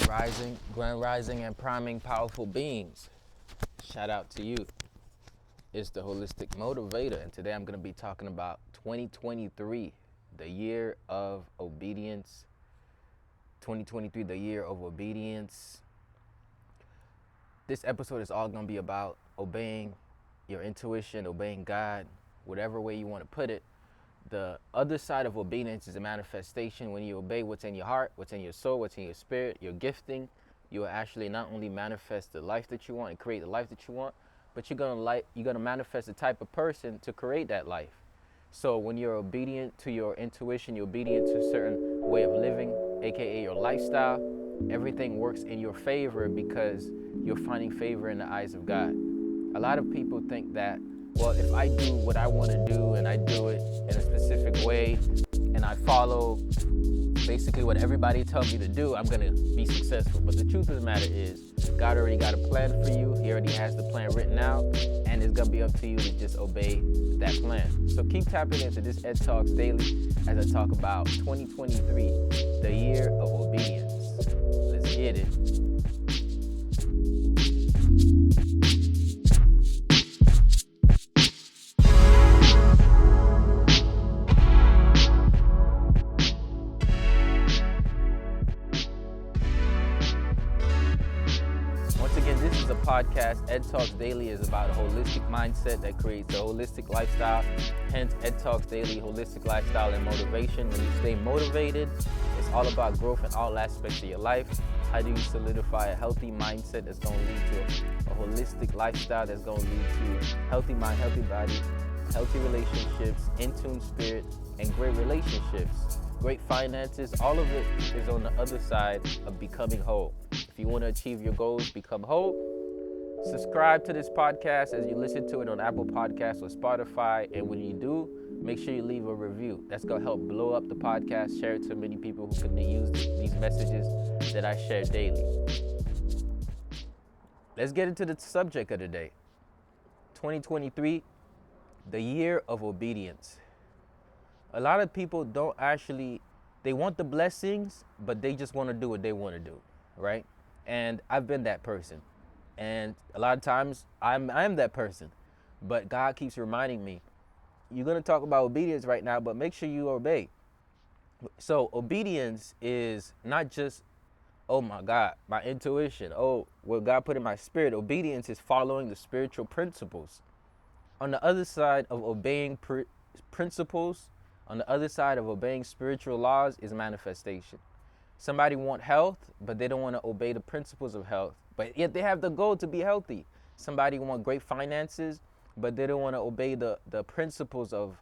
Grand Rising, and priming powerful beings. Shout out to you. It's the Holistic Motivator, and today I'm going to be talking about 2023, the year of obedience. 2023, the year of obedience. This episode is all going to be about obeying your intuition, obeying God, whatever way you want to put it. The other side of obedience is a manifestation. When you obey what's in your heart, what's in your soul, what's in your spirit, your gifting, you will actually not only manifest the life that you want and create the life that you want, but you're gonna manifest the type of person to create that life. So when you're obedient to your intuition, you're obedient to a certain way of living, aka your lifestyle, everything works in your favor because you're finding favor in the eyes of God. A lot of people think that, well, if I do what I want to do and I do it in a specific way and I follow basically what everybody tells me to do, I'm going to be successful. But the truth of the matter is, God already got a plan for you. He already has the plan written out, and it's going to be up to you to just obey that plan. So keep tapping into this Ed Talks Daily as I talk about 2023, the year of obedience. Let's get it. This is a podcast. Ed Talks Daily is about a holistic mindset that creates a holistic lifestyle. Hence, Ed Talks Daily, holistic lifestyle and motivation. When you stay motivated, it's all about growth in all aspects of your life. How do you solidify a healthy mindset that's going to lead to a holistic lifestyle that's going to lead to healthy mind, healthy body, healthy relationships, in-tune spirit, and great relationships, great finances. All of it is on the other side of becoming whole. If you want to achieve your goals, become whole, subscribe to this podcast as you listen to it on Apple Podcasts or Spotify. And when you do, make sure you leave a review. That's going to help blow up the podcast. Share it to many people who can use these messages that I share daily. Let's get into the subject of the day. 2023, the year of obedience. A lot of people they want the blessings, but they just want to do what they want to do, right? And I've been that person. And a lot of times I'm that person. But God keeps reminding me, you're going to talk about obedience right now, but make sure you obey. So obedience is not just, oh my God, my intuition. Oh, what God put in my spirit. Obedience is following the spiritual principles. On the other side of obeying principles, on the other side of obeying spiritual laws is manifestation. Somebody want health, but they don't want to obey the principles of health, but yet they have the goal to be healthy. Somebody want great finances, but they don't want to obey the principles of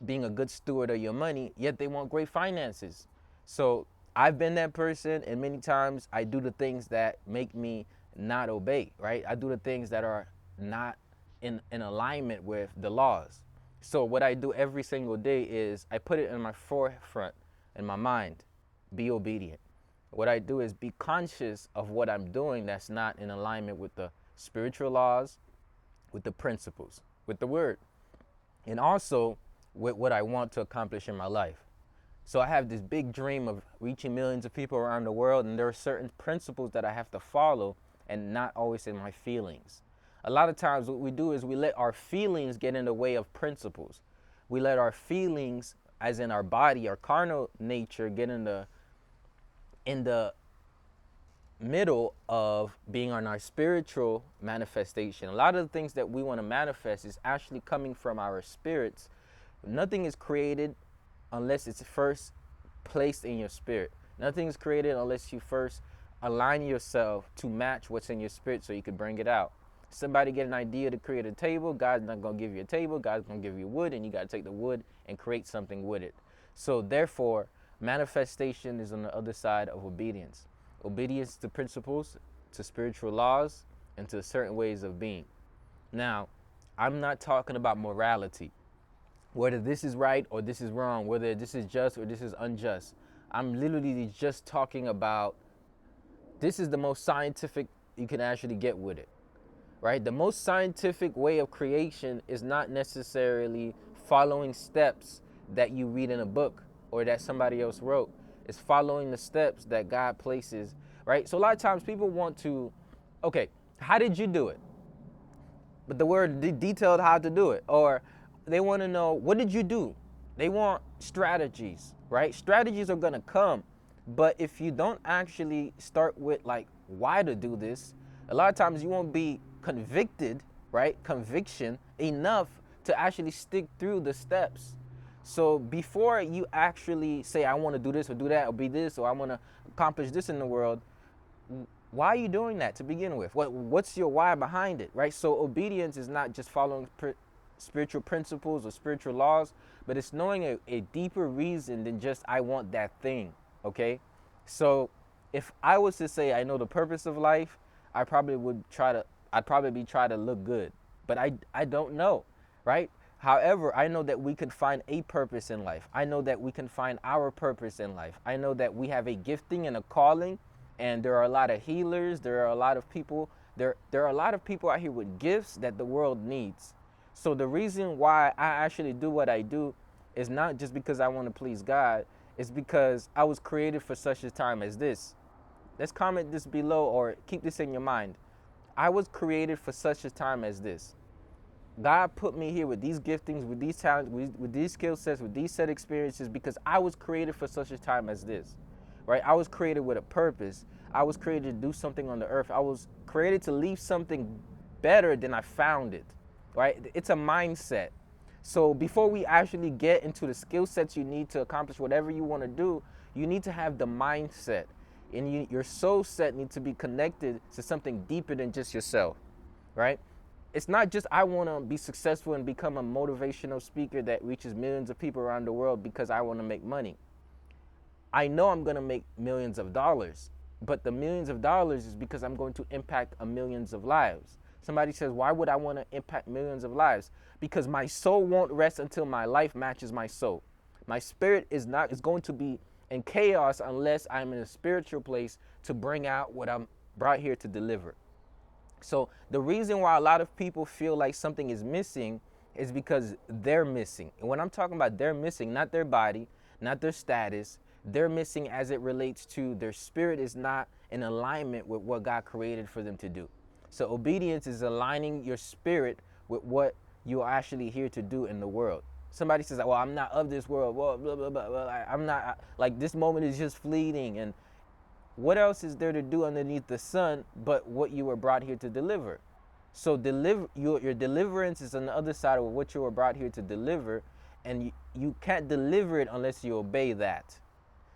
being a good steward of your money, yet they want great finances. So I've been that person, and many times I do the things that make me not obey, right? I do the things that are not in alignment with the laws. So what I do every single day is I put it in my forefront, in my mind. Be obedient. What I do is be conscious of what I'm doing that's not in alignment with the spiritual laws, with the principles, with the word, and also with what I want to accomplish in my life. So I have this big dream of reaching millions of people around the world, and there are certain principles that I have to follow and not always in my feelings. A lot of times what we do is we let our feelings get in the way of principles. We let our feelings, as in our body, our carnal nature, get in the middle of being on our spiritual manifestation. A lot of the things that we want to manifest is actually coming from our spirits. Nothing is created unless it's first placed in your spirit. Nothing is created unless you first align yourself to match what's in your spirit so you can bring it out. Somebody get an idea to create a table, God's not going to give you a table, God's going to give you wood, and you got to take the wood and create something with it. So therefore, manifestation is on the other side of obedience. Obedience to principles, to spiritual laws, and to certain ways of being. Now, I'm not talking about morality, whether this is right or this is wrong, whether this is just or this is unjust. I'm literally just talking about, this is the most scientific you can actually get with it. Right? The most scientific way of creation is not necessarily following steps that you read in a book or that somebody else wrote. It's following the steps that God places right? So a lot of times people want to, okay, how did you do it? But the word detailed how to do it. Or they want to know, what did you do? They want strategies, right? Strategies are going to come. But if you don't actually start with like why to do this, a lot of times you won't be convicted, right? Conviction enough to actually stick through the steps. So before you actually say, I want to do this or do that or be this or I want to accomplish this in the world, why are you doing that to begin with? What's your why behind it, right? So obedience is not just following spiritual principles or spiritual laws, but it's knowing a deeper reason than just I want that thing, okay? So if I was to say I know the purpose of life, I'd probably be try to look good, but I don't know, right? However, I know that we can find a purpose in life. I know that we can find our purpose in life. I know that we have a gifting and a calling, and there are a lot of healers. There are a lot of people. There are a lot of people out here with gifts that the world needs. So the reason why I actually do what I do is not just because I want to please God. It's because I was created for such a time as this. Let's comment this below or keep this in your mind. I was created for such a time as this. God put me here with these giftings, with these talents, with these skill sets, with these set experiences because I was created for such a time as this, right? I was created with a purpose. I was created to do something on the earth. I was created to leave something better than I found it, right? It's a mindset. So before we actually get into the skill sets you need to accomplish whatever you want to do, you need to have the mindset. And your soul set needs to be connected to something deeper than just yourself, right? It's not just I want to be successful and become a motivational speaker that reaches millions of people around the world because I want to make money. I know I'm going to make millions of dollars, but the millions of dollars is because I'm going to impact millions of lives. Somebody says, why would I want to impact millions of lives? Because my soul won't rest until my life matches my soul. My spirit is going to be in chaos unless I'm in a spiritual place to bring out what I'm brought here to deliver. So the reason why a lot of people feel like something is missing is because they're missing. And when I'm talking about they're missing, not their body, not their status, they're missing as it relates to their spirit is not in alignment with what God created for them to do. So obedience is aligning your spirit with what you're actually here to do in the world. Somebody says, well, I'm not of this world. Well, blah, blah, blah, blah. I'm not, like this moment is just fleeting. And what else is there to do underneath the sun but what you were brought here to deliver? So your deliverance is on the other side of what you were brought here to deliver, and you can't deliver it unless you obey that.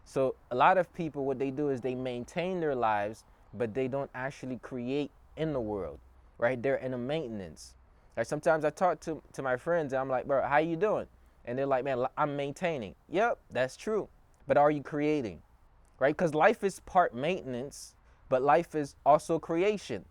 So a lot of people, what they do is they maintain their lives, but they don't actually create in the world, right? They're in a maintenance. Like sometimes I talk to my friends and I'm like, bro, how you doing? And they're like, man, I'm maintaining. Yep, that's true. But are you creating? Right? Because life is part maintenance, but life is also creation.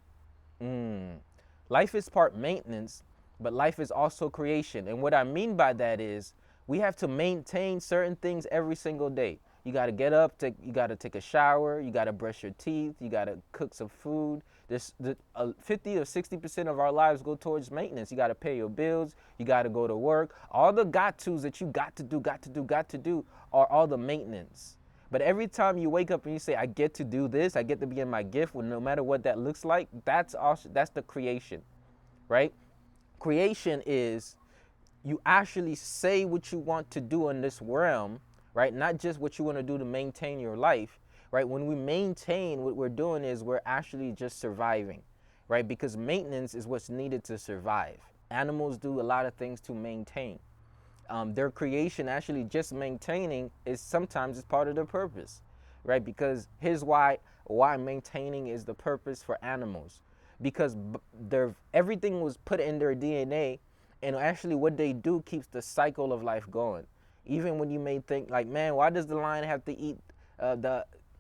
Life is part maintenance, but life is also creation. And what I mean by that is we have to maintain certain things every single day. You got to get up, you got to take a shower, you got to brush your teeth, you got to cook some food. 50 or 60% of our lives go towards maintenance. You got to pay your bills, you got to go to work. All the got-tos that you got to do are all the maintenance. But every time you wake up and you say, I get to do this, I get to be in my gift, well, no matter what that looks like, that's the creation, right? Creation is you actually say what you want to do in this realm, right? Not just what you want to do to maintain your life, right? When we maintain, what we're doing is we're actually just surviving, right? Because maintenance is what's needed to survive. Animals do a lot of things to maintain. Their creation actually just maintaining is sometimes part of their purpose, right? Because here's why maintaining is the purpose for animals, because everything was put in their DNA, and actually what they do keeps the cycle of life going. Even when you may think like, man, why does the lion have to eat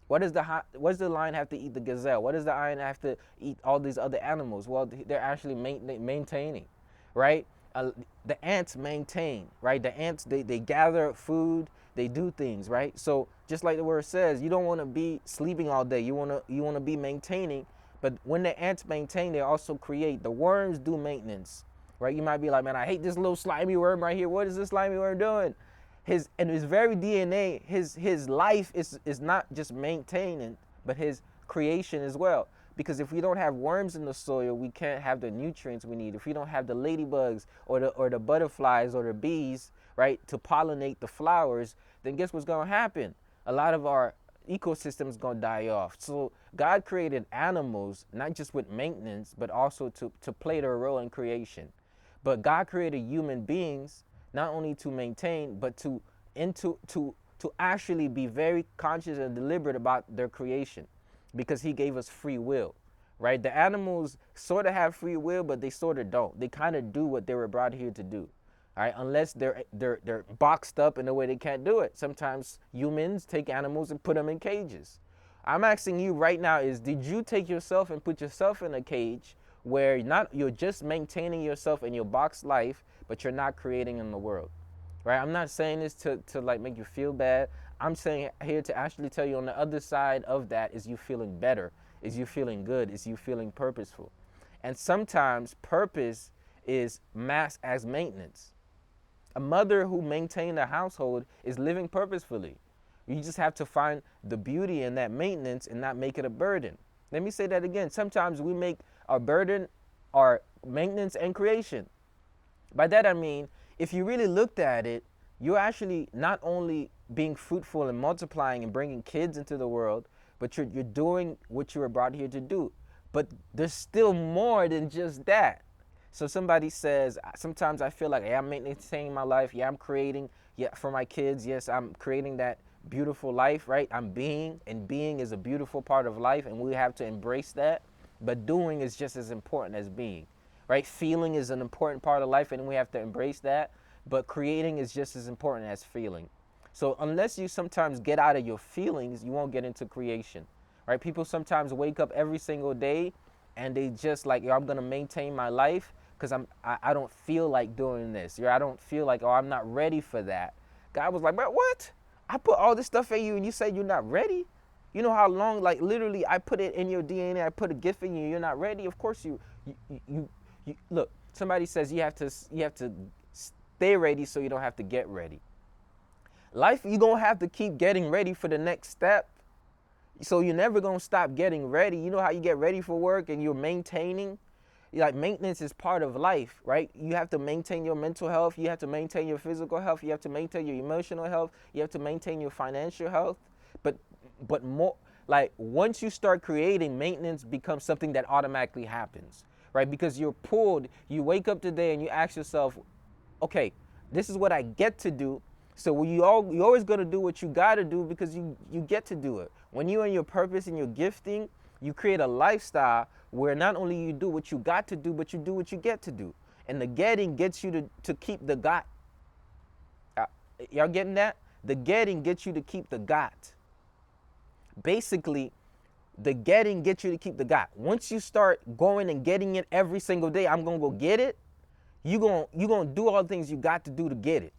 what does the lion have to eat the gazelle? What does the lion have to eat all these other animals? Well, they're actually maintaining, right? The ants maintain, right? The ants, they gather food, they do things, right? So just like the word says, you don't want to be sleeping all day. You want to be maintaining. But when the ants maintain, they also create. The worms do maintenance, right? You might be like, man, I hate this little slimy worm right here. What is this slimy worm doing? In his very DNA, his life is not just maintaining, but his creation as well. Because if we don't have worms in the soil, we can't have the nutrients we need. If we don't have the ladybugs or the butterflies or the bees, right, to pollinate the flowers, then guess what's going to happen? A lot of our ecosystem is going to die off. So God created animals, not just with maintenance, but also to play their role in creation. But God created human beings not only to maintain, but to actually be very conscious and deliberate about their creation, because he gave us free will, right? The animals sort of have free will, but they sort of don't. They kind of do what they were brought here to do, all right? Unless they're boxed up in a way they can't do it. Sometimes humans take animals and put them in cages. I'm asking you right now is, did you take yourself and put yourself in a cage where you're just maintaining yourself in your box life, but you're not creating in the world, right? I'm not saying this to like make you feel bad. I'm saying here to actually tell you on the other side of that is you feeling better, is you feeling good, is you feeling purposeful. And sometimes purpose is masked as maintenance. A mother who maintains a household is living purposefully. You just have to find the beauty in that maintenance and not make it a burden. Let me say that again. Sometimes we make our burden our maintenance and creation. By that I mean, if you really looked at it, you're actually not only being fruitful and multiplying and bringing kids into the world, but you're doing what you were brought here to do. But there's still more than just that. So somebody says, sometimes I feel like, yeah, I'm maintaining my life. Yeah, I'm creating, yeah, for my kids. Yes, I'm creating that beautiful life, right? I'm being, and being is a beautiful part of life, and we have to embrace that. But doing is just as important as being, right? Feeling is an important part of life, and we have to embrace that. But creating is just as important as feeling. So unless you sometimes get out of your feelings, you won't get into creation, right? People sometimes wake up every single day and they just like, yo, I'm going to maintain my life because I don't feel like doing this. I don't feel like, oh, I'm not ready for that. God was like, bro, what? I put all this stuff in you and you say you're not ready? You know how long, like literally I put it in your DNA, I put a gift in you, you're not ready? Of course you look, somebody says you have to stay ready so you don't have to get ready. Life, you're going to have to keep getting ready for the next step. So you're never going to stop getting ready. You know how you get ready for work and you're maintaining? Like maintenance is part of life, right? You have to maintain your mental health. You have to maintain your physical health. You have to maintain your emotional health. You have to maintain your financial health. But more, like once you start creating, maintenance becomes something that automatically happens, right? Because you're pulled, you wake up today and you ask yourself, okay, this is what I get to do. So you always going to do what you got to do because you get to do it. When you're in your purpose and your gifting, you create a lifestyle where not only you do what you got to do, but you do what you get to do. And the getting gets you to keep the got. Y'all getting that? The getting gets you to keep the got. Basically, the getting gets you to keep the got. Once you start going and getting it every single day, I'm going to go get it, you're going to do all the things you got to do to get it.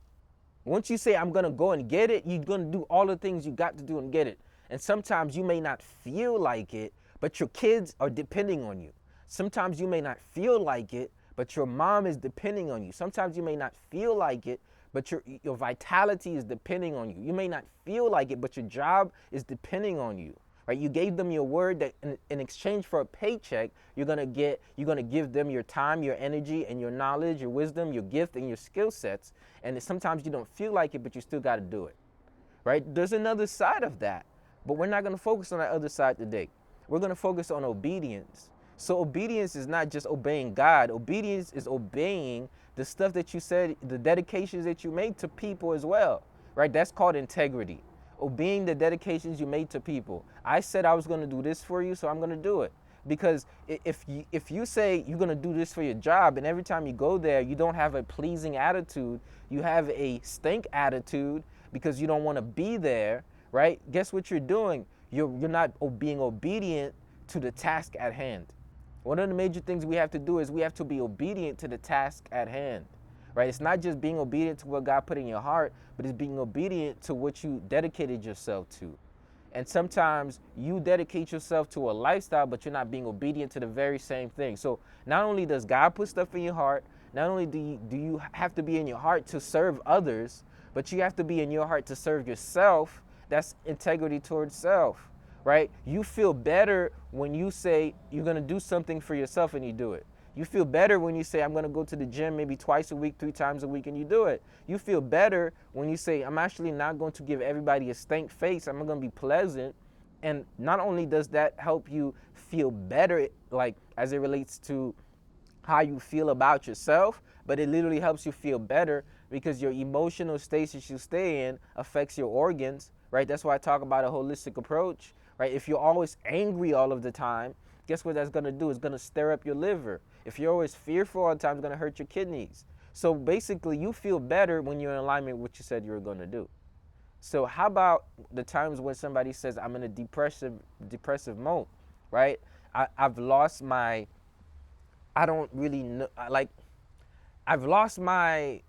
Once you say, I'm going to go and get it, you're going to do all the things you got to do and get it. And sometimes you may not feel like it, but your kids are depending on you. Sometimes you may not feel like it, but your mom is depending on you. Sometimes you may not feel like it, but your vitality is depending on you. You may not feel like it, but your job is depending on you. Right? You gave them your word that in exchange for a paycheck, you're gonna give them your time, your energy, and your knowledge, your wisdom, your gift, and your skill sets. And sometimes you don't feel like it, but you still got to do it. Right? There's another side of that, but we're not gonna focus on that other side today. We're gonna focus on obedience. So obedience is not just obeying God. Obedience is obeying the stuff that you said, the dedications that you made to people as well. Right? That's called integrity. Obeying the dedications you made to people. I said I was going to do this for you, so I'm going to do it. Because if you say you're going to do this for your job, and every time you go there, you don't have a pleasing attitude, you have a stink attitude because you don't want to be there, right? Guess what you're doing? You're not being obedient to the task at hand. One of the major things we have to do is we have to be obedient to the task at hand. Right? It's not just being obedient to what God put in your heart, but it's being obedient to what you dedicated yourself to. And sometimes you dedicate yourself to a lifestyle, but you're not being obedient to the very same thing. So not only does God put stuff in your heart, not only do you have to be in your heart to serve others, but you have to be in your heart to serve yourself. That's integrity towards self. right? You feel better when you say you're gonna do something for yourself and you do it. You feel better when you say, I'm gonna go to the gym maybe twice a week, 3 times a week, and you do it. You feel better when you say, I'm actually not going to give everybody a stank face, I'm gonna be pleasant. And not only does that help you feel better, like as it relates to how you feel about yourself, but it literally helps you feel better because your emotional state that you stay in affects your organs, right? That's why I talk about a holistic approach, right? If you're always angry all of the time, guess what that's gonna do? It's gonna stir up your liver. If you're always fearful all the time, it's gonna hurt your kidneys. So basically, you feel better when you're in alignment with what you said you were gonna do. So how about the times when somebody says, I'm in a depressive mode, right? I've lost my, I don't really know, like, I've lost my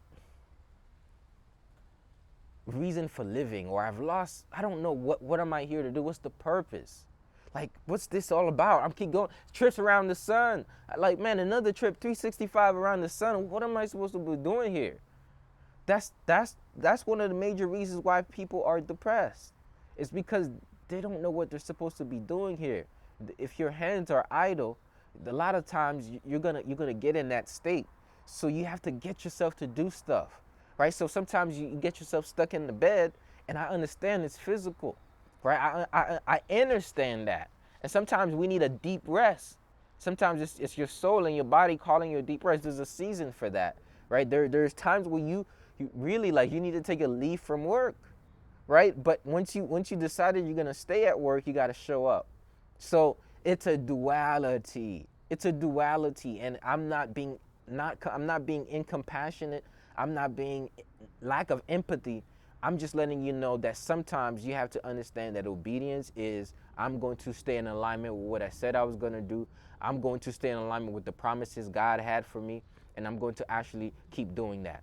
reason for living, or I've lost, I don't know, what am I here to do? What's the purpose? Like, what's this all about? I'm keep going, trips around the sun. Like, man, another trip, 365 around the sun. What am I supposed to be doing here? That's one of the major reasons why people are depressed. It's because they don't know what they're supposed to be doing here. If your hands are idle, a lot of times you're gonna get in that state. So you have to get yourself to do stuff, right? So sometimes you get yourself stuck in the bed, and I understand it's physical, right? I understand that, and sometimes we need a deep rest. Sometimes it's your soul and your body calling you a deep rest. There's a season for that, right? There's times where you really, like, you need to take a leave from work, right? But once you decided you're gonna stay at work, you gotta show up. So it's a duality. It's a duality, and I'm not being incompassionate. I'm not being lack of empathy. I'm just letting you know that sometimes you have to understand that obedience is, I'm going to stay in alignment with what I said I was going to do. I'm going to stay in alignment with the promises God had for me, and I'm going to actually keep doing that.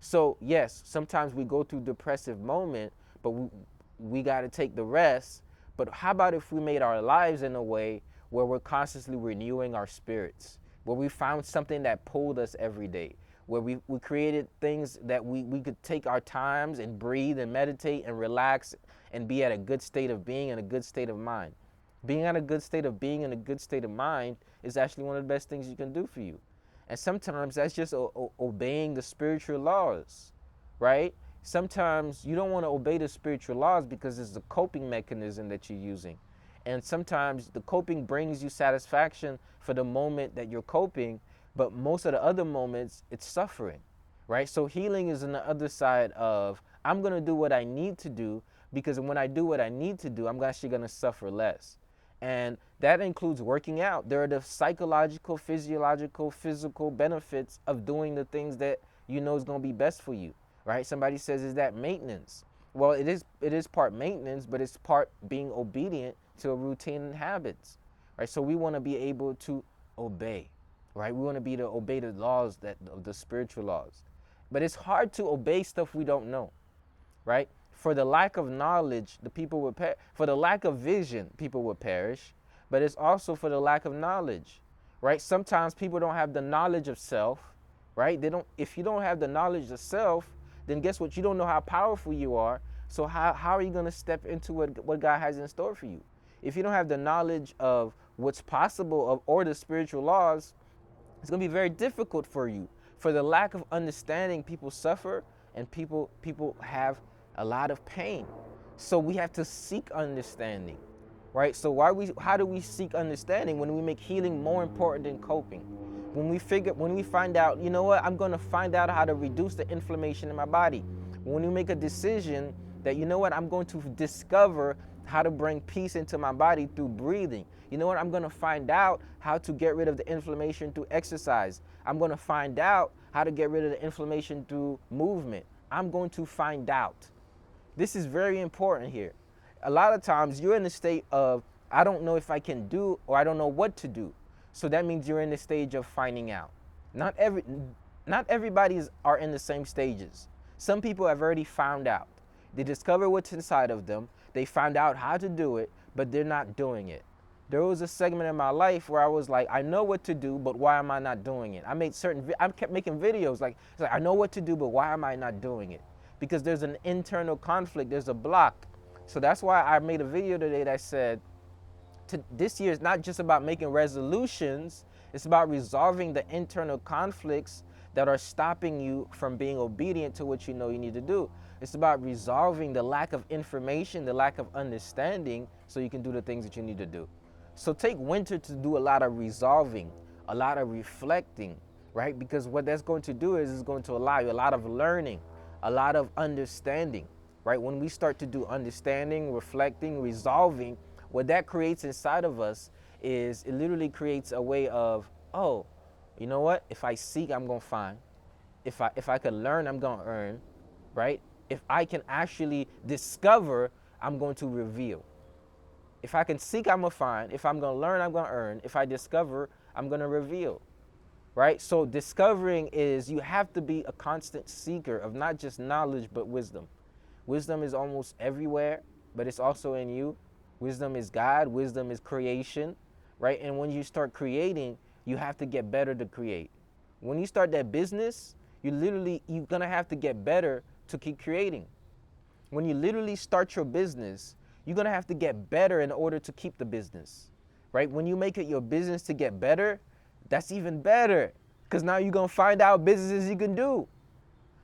So yes, sometimes we go through depressive moment, but we got to take the rest. But how about if we made our lives in a way where we're constantly renewing our spirits, where we found something that pulled us every day, where we created things that we could take our times and breathe and meditate and relax and be at a good state of being and a good state of mind. Being at a good state of being and a good state of mind is actually one of the best things you can do for you. And sometimes that's just obeying the spiritual laws, right? Sometimes you don't want to obey the spiritual laws because it's a coping mechanism that you're using. And sometimes the coping brings you satisfaction for the moment that you're coping, but most of the other moments, it's suffering, right? So healing is on the other side of, I'm going to do what I need to do, because when I do what I need to do, I'm actually going to suffer less. And that includes working out. There are the psychological, physiological, physical benefits of doing the things that you know is going to be best for you, right? Somebody says, is that maintenance? Well, it is part maintenance, but it's part being obedient to a routine and habits, right? So we want to be able to obey, right? We want to be to obey the laws, that the spiritual laws. But it's hard to obey stuff we don't know, right? For the lack of knowledge, the people would for the lack of vision, people would perish. But it's also for the lack of knowledge, right? Sometimes people don't have the knowledge of self, right? They don't. If you don't have the knowledge of self, then guess what? You don't know how powerful you are. So how are you going to step into what God has in store for you? If you don't have the knowledge of what's possible or the spiritual laws, it's going to be very difficult for you. For the lack of understanding, people suffer, and people have a lot of pain. So we have to seek understanding, right? So how do we seek understanding when we make healing more important than coping? When we find out, you know what, I'm going to find out how to reduce the inflammation in my body. When you make a decision that, you know what, I'm going to discover how to bring peace into my body through breathing. You know what, I'm going to find out how to get rid of the inflammation through exercise. I'm going to find out how to get rid of the inflammation through movement. I'm going to find out. This is very important here. A lot of times you're in the state of, I don't know if I can do, or I don't know what to do. So that means you're in the stage of finding out. Not everybody are in the same stages. Some people have already found out. They discover what's inside of them. They found out how to do it, but they're not doing it. There was a segment in my life where I was like, I know what to do, but why am I not doing it? I kept making videos like I know what to do, but why am I not doing it? Because there's an internal conflict, there's a block. So that's why I made a video today that said, this year is not just about making resolutions, it's about resolving the internal conflicts that are stopping you from being obedient to what you know you need to do. It's about resolving the lack of information, the lack of understanding, so you can do the things that you need to do. So take winter to do a lot of resolving, a lot of reflecting, right? Because what that's going to do is it's going to allow you a lot of learning, a lot of understanding, right? When we start to do understanding, reflecting, resolving, what that creates inside of us is it literally creates a way of, oh, you know what? If I seek, I'm going to find. If I could learn, I'm going to earn, right? If I can actually discover, I'm going to reveal. If I can seek, I'm going to find. If I'm going to learn, I'm going to earn. If I discover, I'm going to reveal, right? So discovering is, you have to be a constant seeker of not just knowledge, but wisdom. Wisdom is almost everywhere, but it's also in you. Wisdom is God. Wisdom is creation, right? And when you start creating, you have to get better to create. When you start that business, you're going to have to get better to keep creating. When you literally start your business, you're going to have to get better in order to keep the business, right? When you make it your business to get better, that's even better, because now you're going to find out businesses you can do.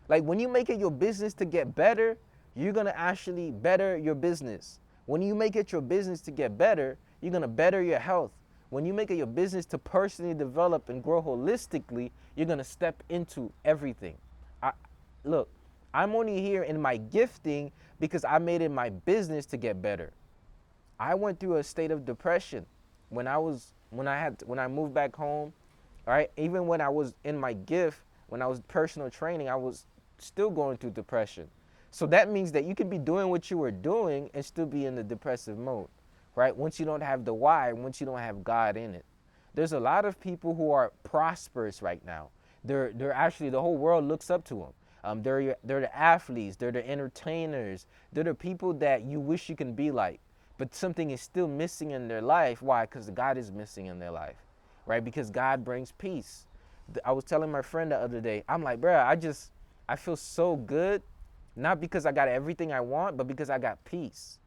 Like when you make it your business to get better, you're going to actually better your business. When you make it your business to get better, you're going to better your health. When you make it your business to personally develop and grow holistically, you're going to step into everything. Look, I'm only here in my gifting because I made it my business to get better. I went through a state of depression when I moved back home, all right? Even when I was in my gift, when I was personal training, I was still going through depression. So that means that you can be doing what you were doing and still be in the depressive mode, right? Once you don't have the why, once you don't have God in it. There's a lot of people who are prosperous right now. They're actually, the whole world looks up to them. They're the athletes, they're the entertainers, they're the people that you wish you can be like, but something is still missing in their life. Why? Because God is missing in their life, right? Because God brings peace. I was telling my friend the other day, I'm like, bro, I feel so good, not because I got everything I want, but because I got peace.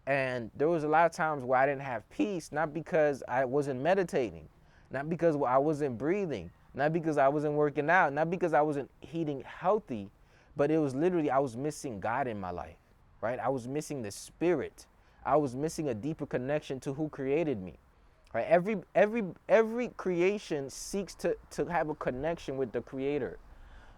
And there was a lot of times where I didn't have peace, not because I wasn't meditating, not because I wasn't breathing, not because I wasn't working out, not because I wasn't eating healthy, but it was literally I was missing God in my life, right? I was missing the spirit. I was missing a deeper connection to who created me, right? Every creation seeks to have a connection with the creator.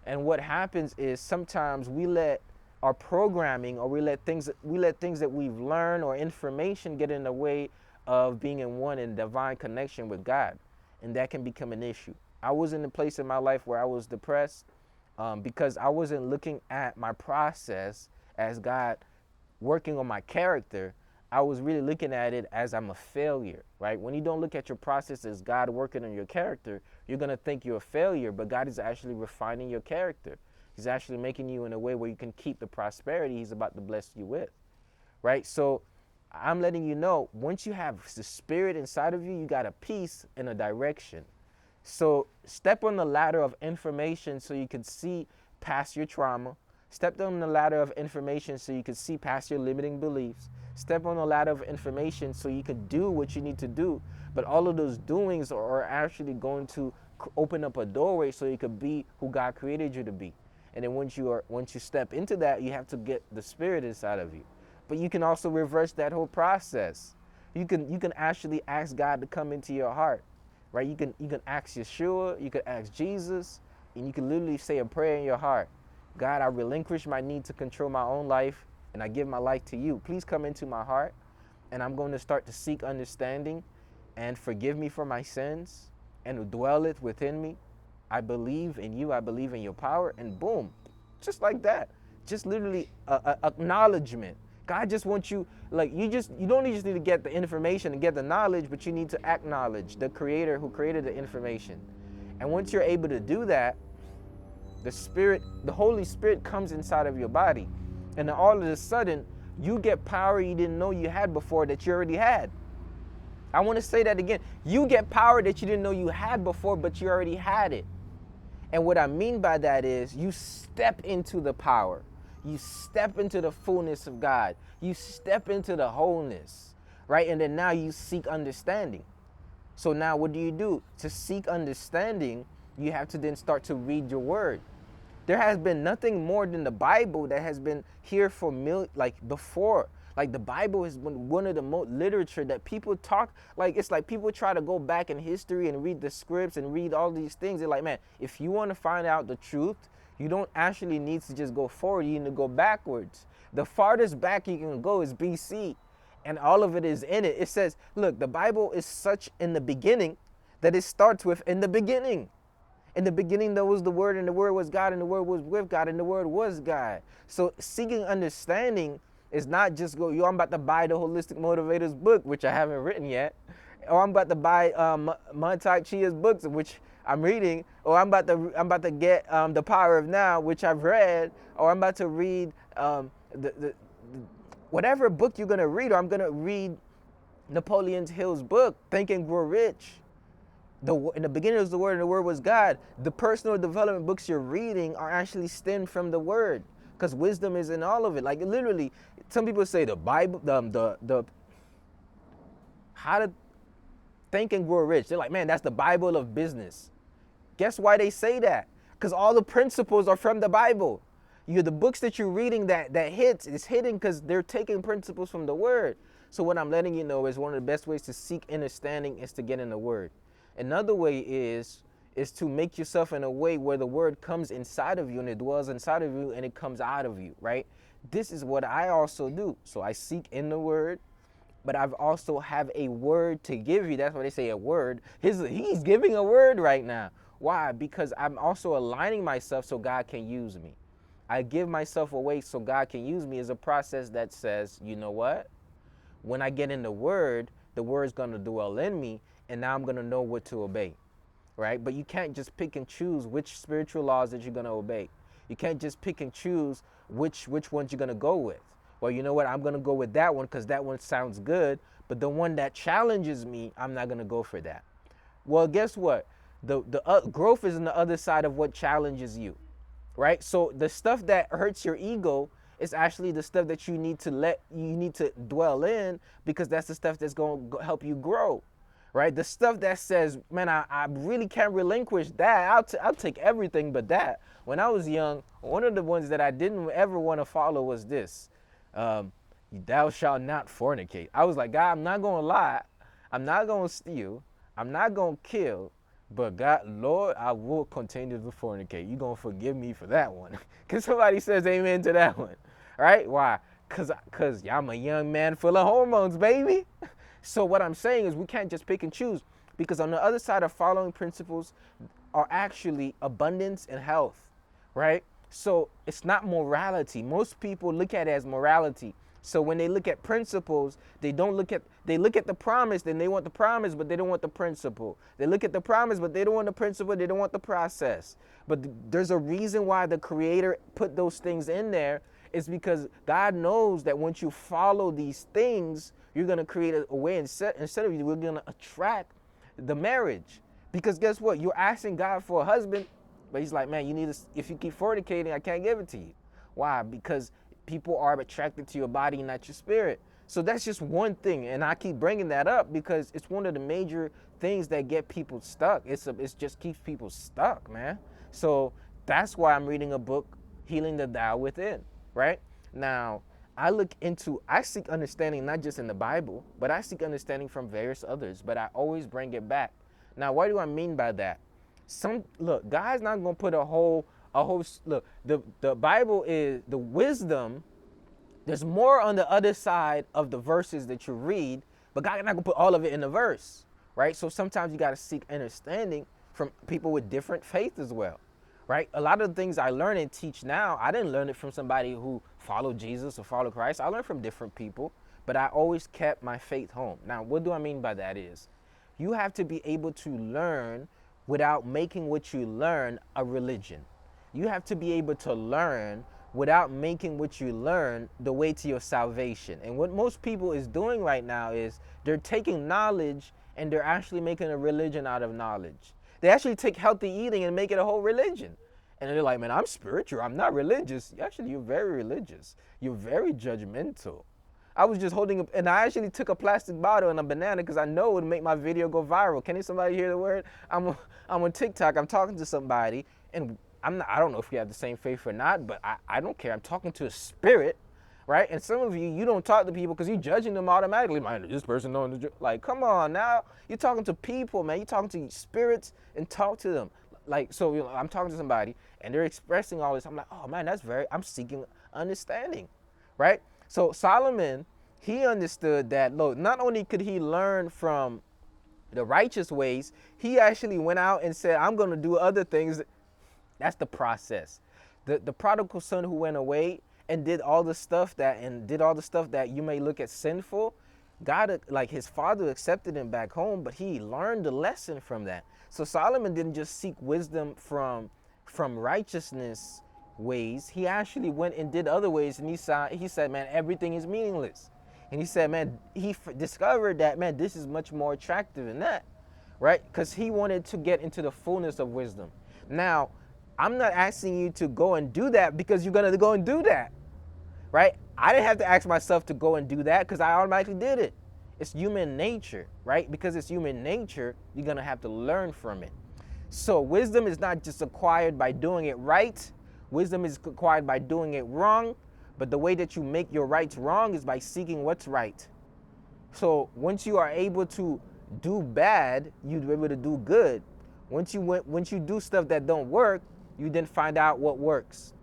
And what happens is sometimes we let our programming, or we let things that we've learned or information get in the way of being in one in divine connection with God. And that can become an issue. I was in a place in my life where I was depressed because I wasn't looking at my process as God working on my character. I was really looking at it as I'm a failure, right? When you don't look at your process as God working on your character, you're going to think you're a failure, but God is actually refining your character. He's actually making you in a way where you can keep the prosperity He's about to bless you with, right? So I'm letting you know, once you have the spirit inside of you, you got a peace and a direction. So step on the ladder of information so you can see past your trauma. Step on the ladder of information so you can see past your limiting beliefs. Step on the ladder of information so you can do what you need to do. But all of those doings are actually going to open up a doorway so you can be who God created you to be. And then once you step into that, you have to get the spirit inside of you. But you can also reverse that whole process. You can actually ask God to come into your heart, right? You can ask Yeshua, you can ask Jesus, and you can literally say a prayer in your heart. God, I relinquish my need to control my own life, and I give my life to you. Please come into my heart, and I'm going to start to seek understanding, and forgive me for my sins, and dwelleth within me. I believe in you, I believe in your power, and boom, just like that. Just literally acknowledgement. God just wants you, like, you don't just need to get the information and get the knowledge, but you need to acknowledge the creator who created the information. And once you're able to do that, the Holy Spirit comes inside of your body. And then all of a sudden, you get power you didn't know you had before that you already had. I want to say that again. You get power that you didn't know you had before, but you already had it. And what I mean by that is you step into the power. You step into the fullness of God. You step into the wholeness, right? And then now you seek understanding. So now what do? To seek understanding, you have to then start to read your word. There has been nothing more than the Bible that has been here for before. Like the Bible has been one of the most literature that people talk, like it's like people try to go back in history and read the scripts and read all these things. They're like, man, if you want to find out the truth, you don't actually need to just go forward, you need to go backwards. The farthest back you can go is BC, and all of it is in it. It says, look, the Bible is such in the beginning that it starts with in the beginning. In the beginning, there was the Word, and the Word was God, and the Word was with God, and the Word was God. So seeking understanding is not just go, I'm about to buy the Holistic Motivator's book, which I haven't written yet. Or I'm about to buy Tai-chi's books, which I'm reading. Or I'm about to get The Power of Now, which I've read. Or I'm about to read whatever book you're going to read. Or I'm going to read Napoleon Hill's book, Think and Grow Rich. In the beginning was the Word, and the Word was God. The personal development books you're reading are actually stemmed from the Word, because wisdom is in all of it. Like literally, some people say the Bible, the how to think and grow rich. They're like, man, that's the Bible of business. Guess why they say that? Because all the principles are from the Bible. The books that you're reading that hits, is hidden because they're taking principles from the Word. So what I'm letting you know is one of the best ways to seek understanding is to get in the Word. Another way is to make yourself in a way where the Word comes inside of you and it dwells inside of you and it comes out of you, right? This is what I also do. So I seek in the Word, but I've also have a word to give you. That's why they say a word. He's giving a word right now. Why? Because I'm also aligning myself so God can use me. I give myself away so God can use me is a process that says, you know what? When I get in the Word's going to dwell in me, and now I'm going to know what to obey, right? But you can't just pick and choose which spiritual laws that you're going to obey. You can't just pick and choose which ones you're going to go with. Well, you know what? I'm going to go with that one because that one sounds good, but the one that challenges me, I'm not going to go for that. Well, guess what? The growth is on the other side of what challenges you, right? So the stuff that hurts your ego is actually the stuff that you need to dwell in, because that's the stuff that's going to help you grow. Right? The stuff that says, man, I really can't relinquish that. I'll take everything but that. When I was young, one of the ones that I didn't ever want to follow was this. Thou shalt not fornicate. I was like, God, I'm not going to lie. I'm not going to steal. I'm not going to kill. But God, Lord, I will continue to fornicate. You're going to forgive me for that one. Because somebody says amen to that one. Right? Why? Because I'm a young man full of hormones, baby. So what I'm saying is we can't just pick and choose, because on the other side of following principles are actually abundance and health, right? So it's not morality. Most people look at it as morality. So when they look at principles, they look at the promise, then they want the promise, but they don't want the principle. They look at the promise, but they don't want the principle, they don't want the process. But there's a reason why the Creator put those things in there. It's because God knows that once you follow these things, you're going to create a way instead of you, we're going to attract the marriage. Because guess what? You're asking God for a husband, but he's like, man, if you keep fornicating, I can't give it to you. Why? Because people are attracted to your body, not your spirit. So that's just one thing. And I keep bringing that up because it's one of the major things that get people stuck. It's just keeps people stuck, man. So that's why I'm reading a book, Healing the Tao Within, right? Now, I seek understanding not just in the Bible, but I seek understanding from various others, but I always bring it back. Now, what do I mean by that? God's not going to put the Bible is the wisdom. There's more on the other side of the verses that you read, but God's not going to put all of it in the verse, right? So sometimes you got to seek understanding from people with different faith as well. Right? A lot of the things I learn and teach now, I didn't learn it from somebody who followed Jesus or followed Christ. I learned from different people, but I always kept my faith home. Now, what do I mean by that is, you have to be able to learn without making what you learn a religion. You have to be able to learn without making what you learn the way to your salvation. And what most people is doing right now is they're taking knowledge and they're actually making a religion out of knowledge. They actually take healthy eating and make it a whole religion. And they're like, man, I'm spiritual. I'm not religious. Actually, you're very religious. You're very judgmental. I was just holding up, and I actually took a plastic bottle and a banana because I know it would make my video go viral. Can somebody hear the word? I'm on TikTok. I'm talking to somebody, and I don't know if we have the same faith or not, but I don't care. I'm talking to a spirit, right? And some of you, you don't talk to people because you're judging them automatically. Man, this person knows like, come on now. You're talking to people, man. You're talking to spirits and talk to them. Like, so I'm talking to somebody and they're expressing all this. I'm like, oh man, I'm seeking understanding, right? So Solomon, he understood that, look, not only could he learn from the righteous ways, he actually went out and said, I'm going to do other things. That's the process. The prodigal son who went away and did all the stuff that you may look at sinful, God, like his father accepted him back home, but he learned a lesson from that. So Solomon didn't just seek wisdom from righteousness ways. He actually went and did other ways, and he said, man, everything is meaningless. And he said, man, he discovered that, man, this is much more attractive than that, right? Because he wanted to get into the fullness of wisdom. Now, I'm not asking you to go and do that because you're going to go and do that, right? I didn't have to ask myself to go and do that because I automatically did it. It's human nature, right? Because it's human nature, you're going to have to learn from it. So wisdom is not just acquired by doing it right. Wisdom is acquired by doing it wrong. But the way that you make your rights wrong is by seeking what's right. So once you are able to do bad, you'll be able to do good. Once you do stuff that don't work, you then find out what works.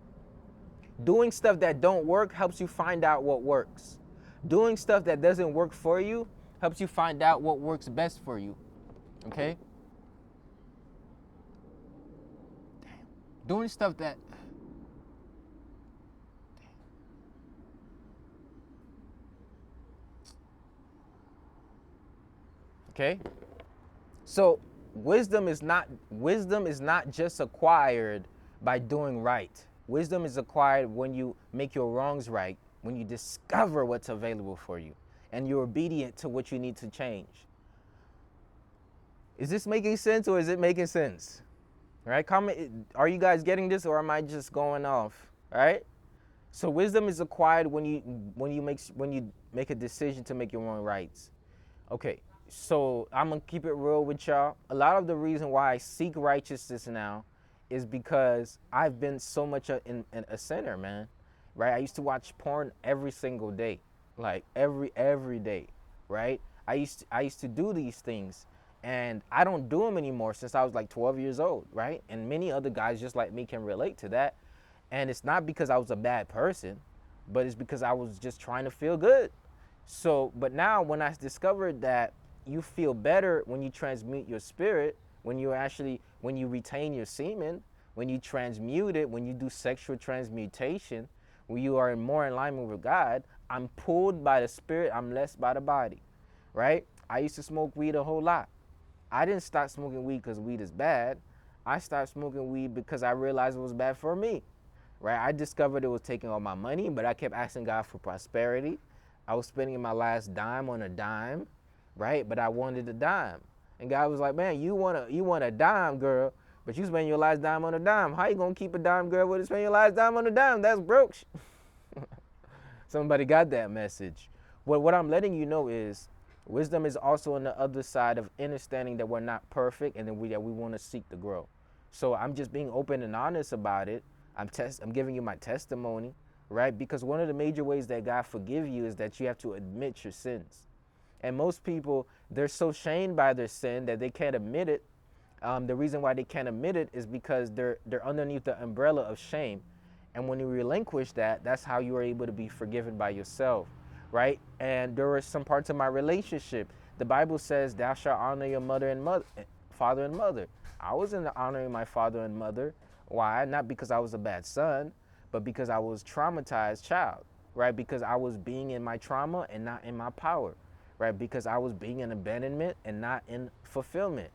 Doing stuff that don't work helps you find out what works. Doing stuff that doesn't work for you helps you find out what works best for you. Okay? Doing stuff that... Okay? So wisdom is not just acquired by doing right. Wisdom is acquired when you make your wrongs right, when you discover what's available for you, and you're obedient to what you need to change. Is this making sense, or is it making sense? All right, comment. Are you guys getting this, or am I just going off? All right. So wisdom is acquired when you make a decision to make your own rights. Okay. So I'm gonna keep it real with y'all. A lot of the reason why I seek righteousness now is because I've been so much in a sinner, man. Right? I used to watch porn every single day, like every day. Right? I used to do these things, and I don't do them anymore since I was like 12 years old. Right? And many other guys just like me can relate to that. And it's not because I was a bad person, but it's because I was just trying to feel good. So, but now when I discovered that you feel better when you transmute your spirit, when you retain your semen, when you transmute it, when you do sexual transmutation, when you are more in alignment with God, I'm pulled by the spirit, I'm less by the body, right? I used to smoke weed a whole lot. I didn't start smoking weed because weed is bad. I started smoking weed because I realized it was bad for me, right? I discovered it was taking all my money, but I kept asking God for prosperity. I was spending my last dime on a dime, right? But I wanted a dime. And God was like, man, you want a dime, girl, but you spend your last dime on a dime. How you gonna keep a dime, girl, when you spend your last dime on a dime? That's broke. Somebody got that message. Well, what I'm letting you know is wisdom is also on the other side of understanding that we're not perfect and that we want to seek to grow. So I'm just being open and honest about it. I'm giving you my testimony, right? Because one of the major ways that God forgive you is that you have to admit your sins. And most people, they're so shamed by their sin that they can't admit it. The reason why they can't admit it is because they're underneath the umbrella of shame. And when you relinquish that, that's how you are able to be forgiven by yourself, right? And there were some parts of my relationship. The Bible says, thou shalt honor your father and mother. I wasn't honoring my father and mother. Why? Not because I was a bad son, but because I was a traumatized child, right? Because I was being in my trauma and not in my power. Right? Because I was being in abandonment and not in fulfillment.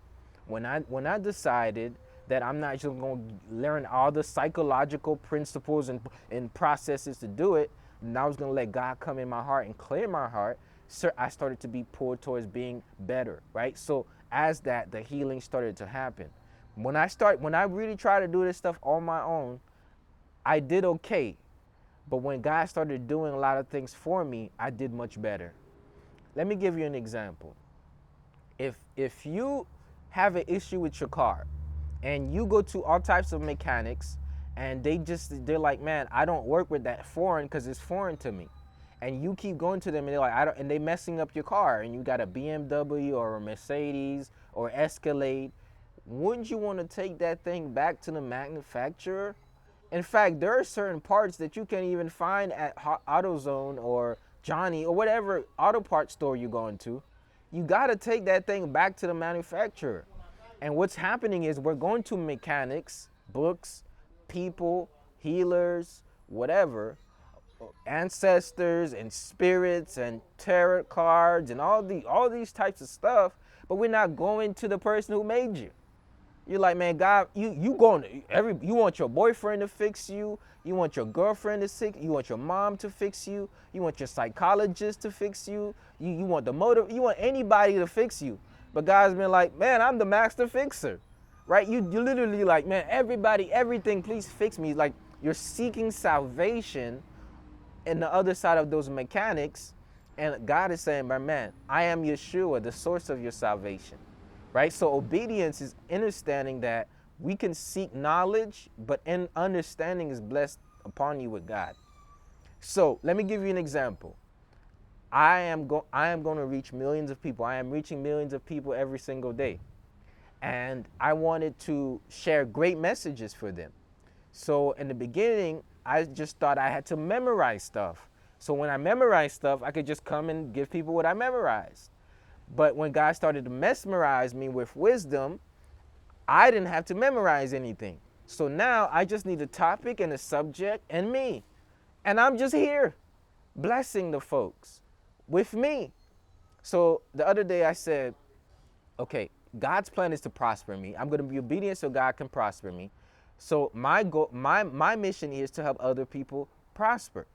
When I decided that I'm not just going to learn all the psychological principles and processes to do it, and I was going to let God come in my heart and clear my heart, I started to be pulled towards being better, right? So as that, the healing started to happen. When I really try to do this stuff on my own, I did okay. But when God started doing a lot of things for me, I did much better. Let me give you an example. If you have an issue with your car and you go to all types of mechanics and they're like, man, I don't work with that foreign because it's foreign to me. And you keep going to them and they're like, I don't, and they messing up your car and you got a BMW or a Mercedes or Escalade. Wouldn't you want to take that thing back to the manufacturer? In fact, there are certain parts that you can't even find at AutoZone or Johnny or whatever auto parts store you're going to. You got to take that thing back to the manufacturer. And what's happening is we're going to mechanics, books, people, healers, whatever, ancestors and spirits and tarot cards and all these types of stuff, but we're not going to the person who made you. You're like, man, God, you want your boyfriend to fix you, you want your girlfriend to fix you, want your mom to fix you, you want your psychologist to fix you, you want you want anybody to fix you. But God's been like, man, I'm the master fixer, right? You literally like, man, everybody, everything, please fix me. Like you're seeking salvation in the other side of those mechanics, and God is saying, man, I am Yeshua, the source of your salvation. Right? So obedience is understanding that we can seek knowledge, but in understanding is blessed upon you with God. So let me give you an example. I am going to reach millions of people. I am reaching millions of people every single day. And I wanted to share great messages for them. So in the beginning, I just thought I had to memorize stuff. So when I memorized stuff, I could just come and give people what I memorized. But when God started to mesmerize me with wisdom, I didn't have to memorize anything. So now I just need a topic and a subject and me. And I'm just here blessing the folks with me. So the other day I said, okay, God's plan is to prosper me. I'm going to be obedient so God can prosper me. So my goal, my mission is to help other people prosper.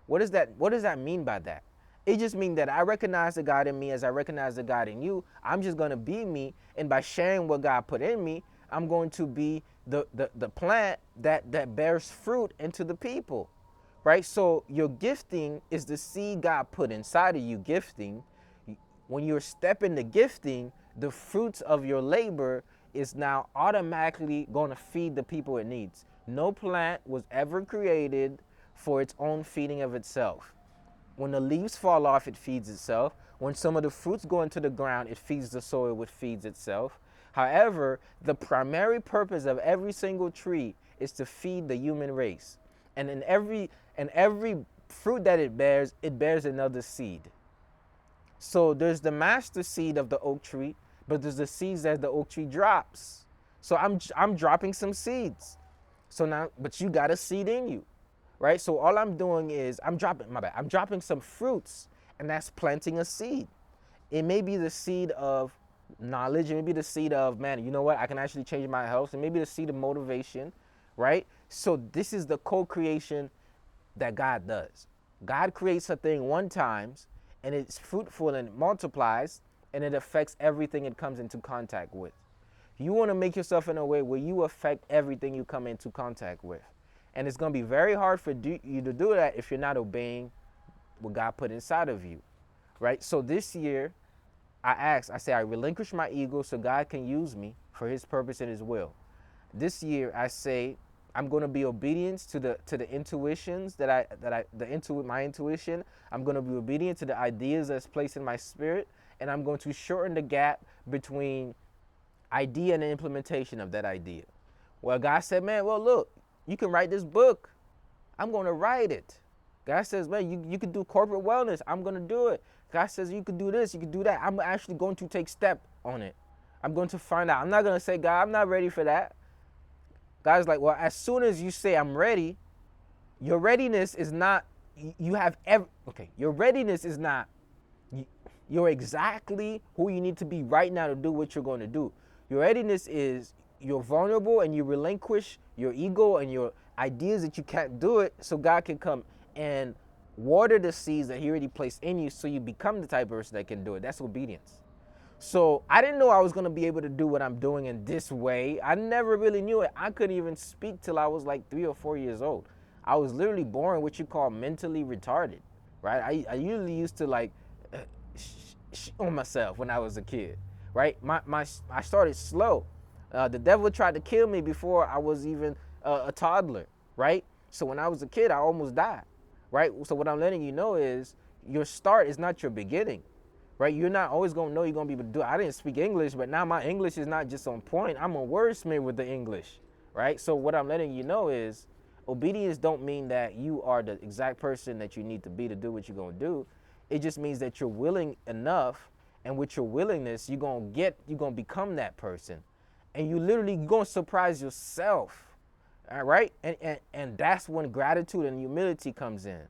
What does that mean by that? It just means that I recognize the God in me as I recognize the God in you. I'm just going to be me. And by sharing what God put in me, I'm going to be the plant that bears fruit into the people, right? So your gifting is the seed God put inside of you, gifting. When you're stepping the gifting, the fruits of your labor is now automatically going to feed the people it needs. No plant was ever created for its own feeding of itself. When the leaves fall off, it feeds itself. When some of the fruits go into the ground, it feeds the soil, which feeds itself. However, the primary purpose of every single tree is to feed the human race. And in every fruit that it bears another seed. So there's the master seed of the oak tree, but there's the seeds that the oak tree drops. So I'm dropping some seeds. So now, but you got a seed in you. Right? So all I'm doing is I'm dropping some fruits, and that's planting a seed. It may be the seed of knowledge, it may be the seed of, man, you know what, I can actually change my health, and maybe the seed of motivation, right? So this is the co-creation that God does. God creates a thing one time, and it's fruitful and it multiplies, and it affects everything it comes into contact with. You want to make yourself in a way where you affect everything you come into contact with. And it's going to be very hard for you to do that if you're not obeying what God put inside of you, right? So this year, I relinquish my ego so God can use me for his purpose and his will. This year, I say, I'm going to be obedient to the intuitions my intuition. I'm going to be obedient to the ideas that's placed in my spirit, and I'm going to shorten the gap between idea and the implementation of that idea. Well, God said, man, well, look, you can write this book. I'm going to write it. God says, man, you can do corporate wellness. I'm going to do it. God says, you can do this, you can do that. I'm actually going to take step on it. I'm going to find out. I'm not going to say, God, I'm not ready for that. God's like, well, as soon as you say I'm ready, your readiness is not, your readiness is not, you're exactly who you need to be right now to do what you're going to do. Your readiness is you're vulnerable and you relinquish your ego and your ideas that you can't do it so God can come and water the seeds that he already placed in you so you become the type of person that can do it. That's obedience. So I didn't know I was gonna be able to do what I'm doing in this way. I never really knew it. I couldn't even speak till I was like 3 or 4 years old. I was literally born what you call mentally retarded, right? I usually used to like on myself when I was a kid, right? I started slow. The devil tried to kill me before I was even a toddler, right? So when I was a kid, I almost died, right? So what I'm letting you know is your start is not your beginning, right? You're not always gonna know you're gonna be able to do it. I didn't speak English, but now my English is not just on point. I'm a wordsmith with the English, right? So what I'm letting you know is obedience don't mean that you are the exact person that you need to be to do what you're gonna do. It just means that you're willing enough, and with your willingness, you're gonna become that person. And you literally gonna surprise yourself. All right? And that's when gratitude and humility comes in,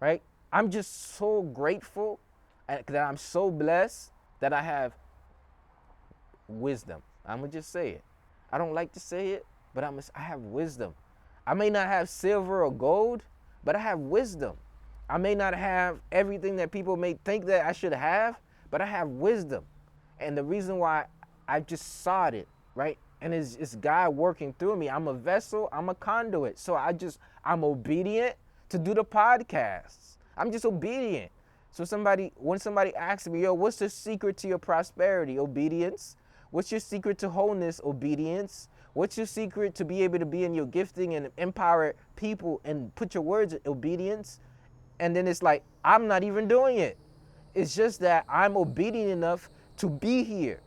right? I'm just so grateful that I'm so blessed that I have wisdom. I'm gonna just say it. I don't like to say it, but I have wisdom. I may not have silver or gold, but I have wisdom. I may not have everything that people may think that I should have, but I have wisdom. And the reason why I just saw it, right? And it's God working through me. I'm a vessel, I'm a conduit. So I'm obedient to do the podcasts. I'm just obedient. So when somebody asks me, yo, what's the secret to your prosperity? Obedience. What's your secret to wholeness? Obedience. What's your secret to be able to be in your gifting and empower people and put your words in obedience? And then it's like, I'm not even doing it. It's just that I'm obedient enough to be here.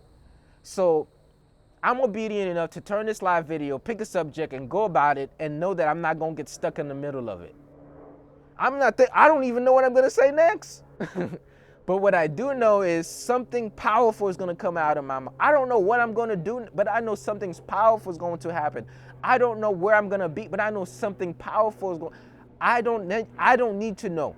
So I'm obedient enough to turn this live video, pick a subject and go about it and know that I'm not going to get stuck in the middle of it. I don't even know what I'm going to say next. But what I do know is something powerful is going to come out of my mouth. I don't know what I'm going to do, but I know something powerful is going to happen. I don't know where I'm going to be, but I know something powerful is going. I don't need to know.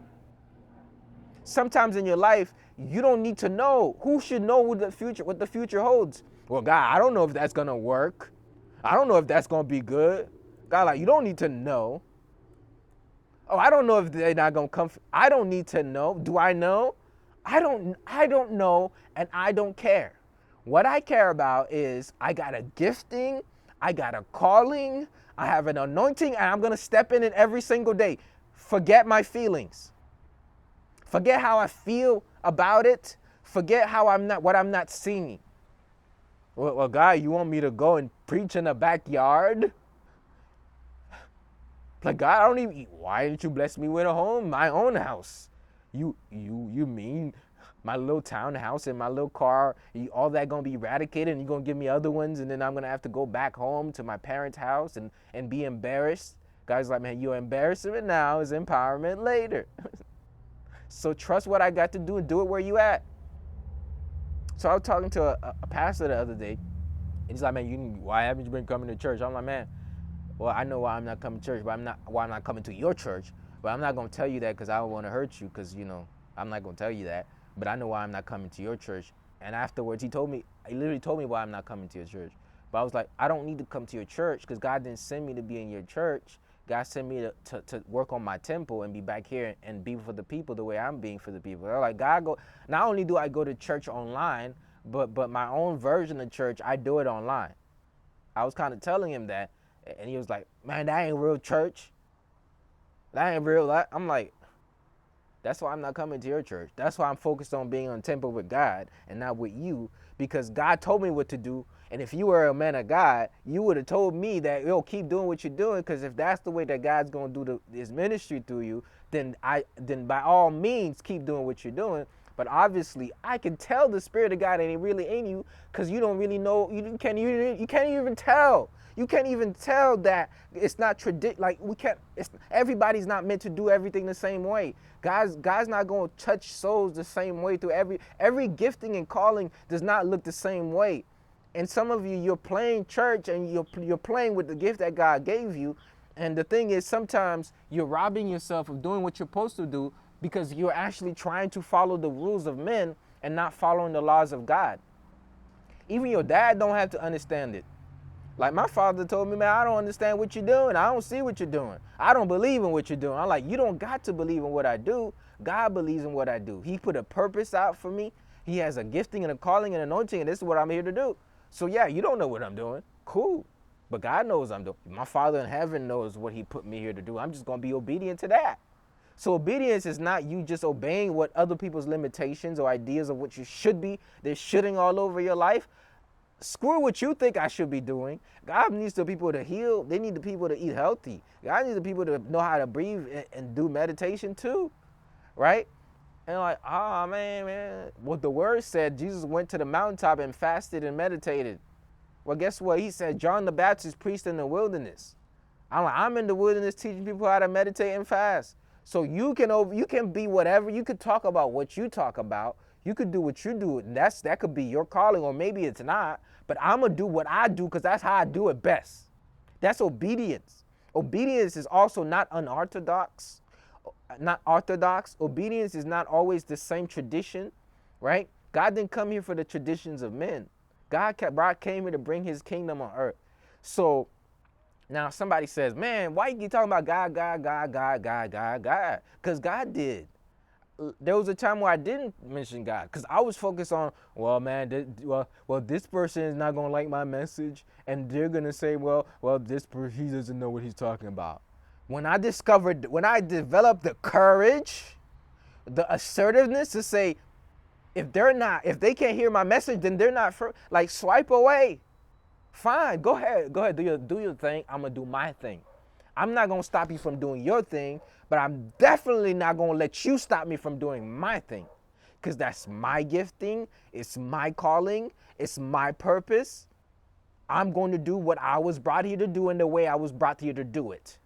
Sometimes in your life, you don't need to know. Who should know what the future holds? Well, God, I don't know if that's going to work. I don't know if that's going to be good. God, like, you don't need to know. Oh, I don't know if they're not going to come. I don't need to know. Do I know? I don't know, and I don't care. What I care about is I got a gifting, I got a calling, I have an anointing, and I'm going to step in it every single day. Forget my feelings. Forget how I feel about it. Forget what I'm not seeing. Well, God, you want me to go and preach in the backyard? Like, God, why didn't you bless me with a home, my own house? You mean my little townhouse and my little car, all that gonna be eradicated and you're gonna give me other ones and then I'm gonna have to go back home to my parents' house and be embarrassed? God's like, man, your embarrassment now is empowerment later. So trust what I got to do and do it where you at. So I was talking to a pastor the other day, and he's like, man, why haven't you been coming to church? I'm like, man, well, I know why I'm not coming to church, but why I'm not coming to your church. But I'm not going to tell you that because I don't want to hurt you, because, I'm not going to tell you that. But I know why I'm not coming to your church. And afterwards, he literally told me why I'm not coming to your church. But I was like, I don't need to come to your church because God didn't send me to be in your church. God sent me to work on my temple and be back here and be for the people the way I'm being for the people. They're like, not only do I go to church online, but my own version of church, I do it online. I was kind of telling him that, and he was like, man, that ain't real church. That ain't real. I'm like, that's why I'm not coming to your church. That's why I'm focused on being on temple with God and not with you, because God told me what to do. And if you were a man of God, you would have told me that, yo, keep doing what you're doing, because if that's the way that God's going to do his ministry through you, then by all means, keep doing what you're doing. But obviously, I can tell the Spirit of God ain't really in you, because you don't really know. You can't even tell. You can't even tell that it's not like we can't. Everybody's not meant to do everything the same way. God's not going to touch souls the same way through every gifting and calling does not look the same way. And some of you're playing church and you're playing with the gift that God gave you. And the thing is, sometimes you're robbing yourself of doing what you're supposed to do because you're actually trying to follow the rules of men and not following the laws of God. Even your dad don't have to understand it. Like my father told me, man, I don't understand what you're doing. I don't see what you're doing. I don't believe in what you're doing. I'm like, you don't got to believe in what I do. God believes in what I do. He put a purpose out for me. He has a gifting and a calling and anointing, and this is what I'm here to do. So yeah, you don't know what I'm doing. Cool. But God knows I'm doing. My Father in heaven knows what he put me here to do. I'm just going to be obedient to that. So obedience is not you just obeying what other people's limitations or ideas of what you should be. They're shitting all over your life. Screw what you think I should be doing. God needs the people to heal. They need the people to eat healthy. God needs the people to know how to breathe and do meditation too, right? And like, oh man. What the word said, Jesus went to the mountaintop and fasted and meditated. Well, guess what? He said, John the Baptist preached in the wilderness. I'm in the wilderness teaching people how to meditate and fast. So you can be whatever. You could talk about what you talk about. You could do what you do. And that could be your calling, or maybe it's not. But I'm going to do what I do because that's how I do it best. That's obedience. Obedience is also not unorthodox. Not orthodox. Obedience is not always the same tradition, right? God didn't come here for the traditions of men. God came here to bring his kingdom on earth. So now somebody says, man, why you keep talking about God? Because God did. There was a time where I didn't mention God because I was focused on, well, man, this person is not going to like my message. And they're going to say, well, this person, he doesn't know what he's talking about. When I developed the courage, the assertiveness to say, if they can't hear my message, then they're not, like, swipe away. Fine, go ahead, do your thing. I'm going to do my thing. I'm not going to stop you from doing your thing, but I'm definitely not going to let you stop me from doing my thing, because that's my gifting, it's my calling, it's my purpose. I'm going to do what I was brought here to do in the way I was brought here to do it.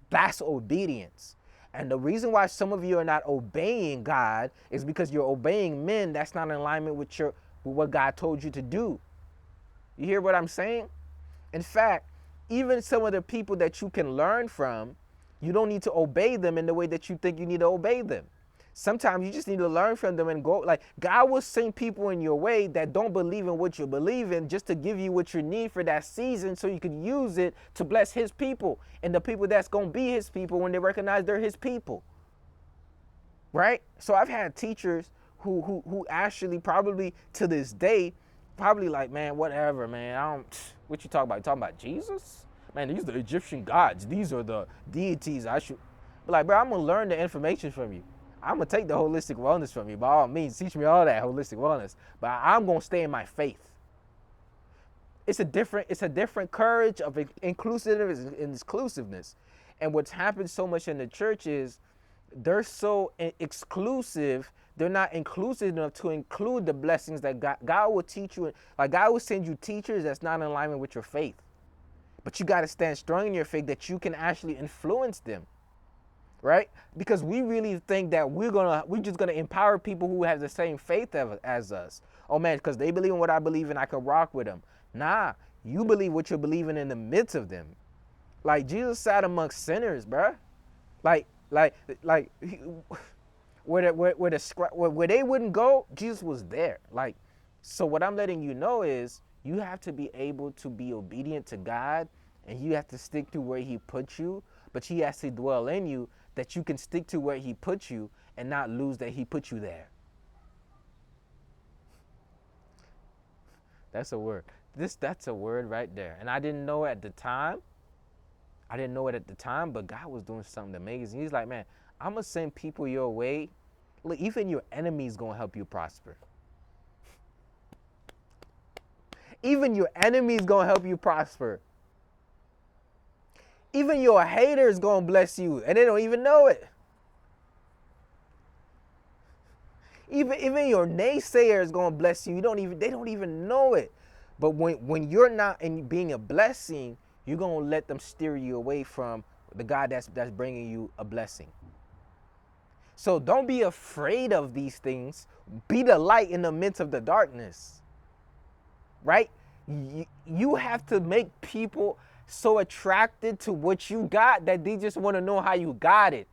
That's obedience. And the reason why some of you are not obeying God is because you're obeying men that's not in alignment with what God told you to do. You hear what I'm saying? In fact, even some of the people that you can learn from, you don't need to obey them in the way that you think you need to obey them. Sometimes you just need to learn from them and go, like, God will send people in your way that don't believe in what you believe in just to give you what you need for that season so you can use it to bless his people and the people that's going to be his people when they recognize they're his people. Right? So I've had teachers who actually probably to this day probably like, man, whatever, man. What you talking about? You talking about Jesus? Man, these are the Egyptian gods. These are the deities. I should be like, bro, I'm going to learn the information from you. I'm going to take the holistic wellness from you. By all means, teach me all that holistic wellness. But I'm going to stay in my faith. It's a different courage of inclusiveness and exclusiveness. And what's happened so much in the church is they're so exclusive. They're not inclusive enough to include the blessings that God will teach you. Like, God will send you teachers that's not in alignment with your faith. But you got to stand strong in your faith that you can actually influence them. Right? Because we really think that we're just gonna empower people who have the same faith as us. Oh man, because they believe in what I believe in, I can rock with them. Nah, you believe what you're believing in the midst of them. Like, Jesus sat amongst sinners, bruh. Like where they wouldn't go, Jesus was there. Like, so what I'm letting you know is you have to be able to be obedient to God, and you have to stick to where he put you, but he has to dwell in you that you can stick to where he put you and not lose that he put you there. That's a word. That's a word right there. And I didn't know it at the time. But God was doing something amazing. He's like, man, I'm going to send people your way. Look, even your enemies going to help you prosper. Even your enemies going to help you prosper. Even your haters going to bless you, and they don't even know it. Even your naysayers going to bless you. They don't even know it. But when you're not in being a blessing, you're going to let them steer you away from the God that's bringing you a blessing. So don't be afraid of these things. Be the light in the midst of the darkness. Right? You have to make people so attracted to what you got that they just want to know how you got it.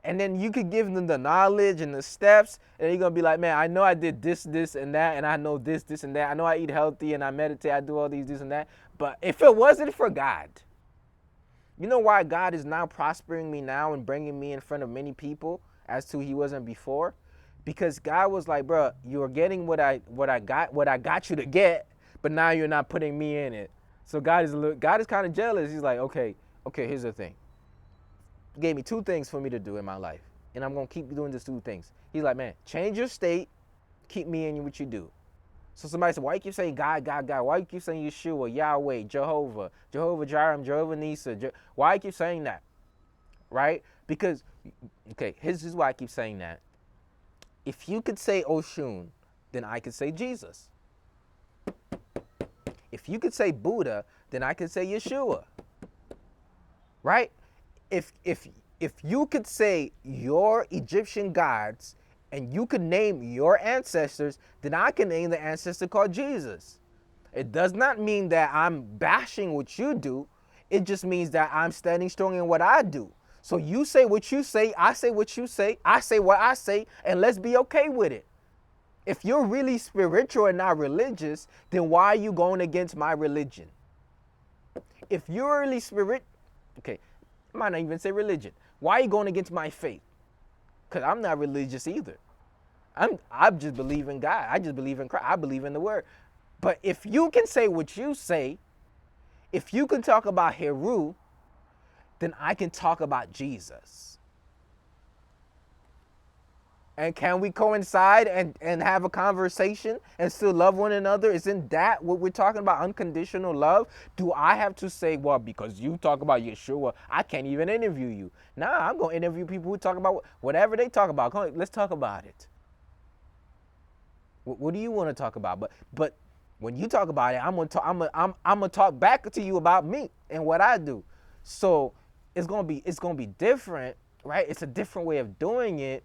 And then you could give them the knowledge and the steps, and you're going to be like, man, I know I did this, and that, and I know this, and that. I know I eat healthy and I meditate, I do all these, this, and that. But if it wasn't for God, you know why God is now prospering me now and bringing me in front of many people as to he wasn't before? because God was like, bro, you're getting what I got you to get, but now you're not putting me in it. So God is kind of jealous. He's like, okay, here's the thing. He gave me two things for me to do in my life, and I'm gonna keep doing these two things. He's like, man, change your state, keep me in what you do. So somebody said, why you keep saying God, God, God? Why you keep saying Yeshua, Yahweh, Jehovah, Jehovah Jireh, Jehovah Nisa? Why you keep saying that? Right? Because, okay, this is why I keep saying that. If you could say Oshun, then I could say Jesus. If you could say Buddha, then I could say Yeshua. Right? If you could say your Egyptian gods and you could name your ancestors, then I can name the ancestor called Jesus. It does not mean that I'm bashing what you do. It just means that I'm standing strong in what I do. So you say what you say, I say what you say, I say what I say, and let's be okay with it. If you're really spiritual and not religious, then why are you going against my religion? If you're really okay, I might not even say religion. Why are you going against my faith? Because I'm not religious either. I just believe in God. I just believe in Christ. I believe in the word. But if you can say what you say, if you can talk about Heru, then I can talk about Jesus. And can we coincide and have a conversation and still love one another? Isn't that what we're talking about, unconditional love? Do I have to say, well, because you talk about Yeshua, I can't even interview you? Nah, I'm going to interview people who talk about whatever they talk about. Come on, let's talk about it. What do you want to talk about? But when you talk about it, I'm gonna talk back to you about me and what I do. So it's gonna be different, right? It's a different way of doing it,